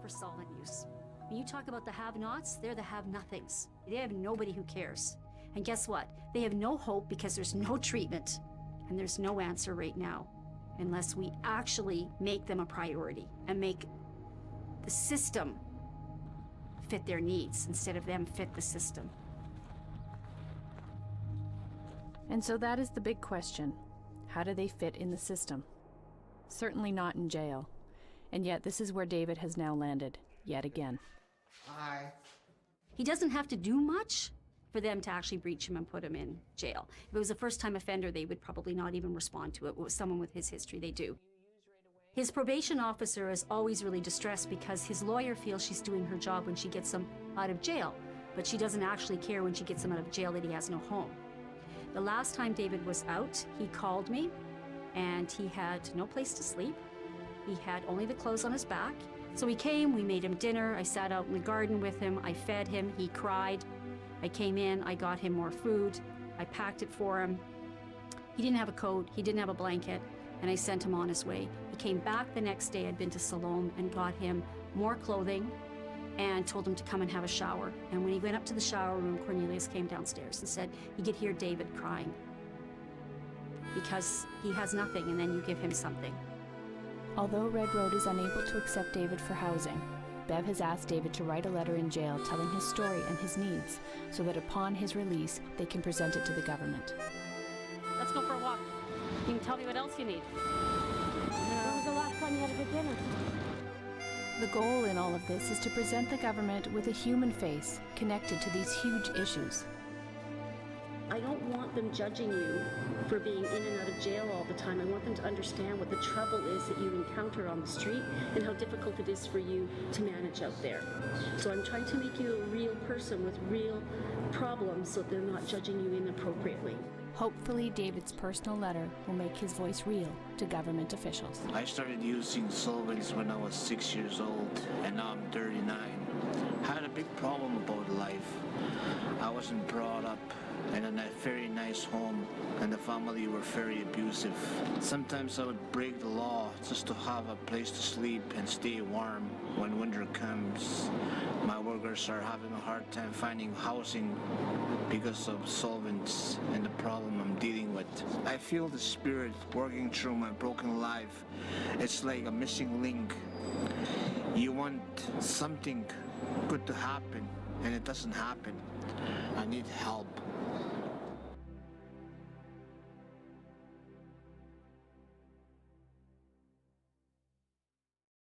for solvent use. When you talk about the have-nots, they're the have-nothings. They have nobody who cares. And guess what? They have no hope because there's no treatment and there's no answer right now unless we actually make them a priority and make the system fit their needs instead of them fit the system. And so that is the big question. How do they fit in the system? Certainly not in jail. And yet this is where David has now landed, yet again. Hi. He doesn't have to do much for them to actually breach him and put him in jail. If it was a first-time offender, they would probably not even respond to it. If it was someone with his history, they do. His probation officer is always really distressed because his lawyer feels she's doing her job when she gets him out of jail, but she doesn't actually care when she gets him out of jail that he has no home. The last time David was out, he called me, and he had no place to sleep. He had only the clothes on his back. So he came, we made him dinner, I sat out in the garden with him, I fed him, he cried. I came in, I got him more food, I packed it for him. He didn't have a coat, he didn't have a blanket, and I sent him on his way. He came back the next day, I'd been to Siloam, and got him more clothing and told him to come and have a shower. And when he went up to the shower room, Cornelius came downstairs and said he could hear David crying because he has nothing, and then you give him something. Although Red Road is unable to accept David for housing, Bev has asked David to write a letter in jail telling his story and his needs so that upon his release, they can present it to the government. Let's go for a walk. You can tell me what else you need. When was the last time you had a good dinner? The goal in all of this is to present the government with a human face connected to these huge issues. I don't want them judging you for being in and out of jail all the time. I want them to understand what the trouble is that you encounter on the street and how difficult it is for you to manage out there. So I'm trying to make you a real person with real problems so they're not judging you inappropriately. Hopefully, David's personal letter will make his voice real to government officials. I started using solvents when I was 6 years old, and now I'm 39. I had a big problem about life. I wasn't brought up in a very nice home, and the family were very abusive. Sometimes I would break the law just to have a place to sleep and stay warm when winter comes. My workers are having a hard time finding housing because of solvents and the problem I'm dealing with. I feel the spirit working through my broken life. It's like a missing link. You want something good to happen, and it doesn't happen. I need help.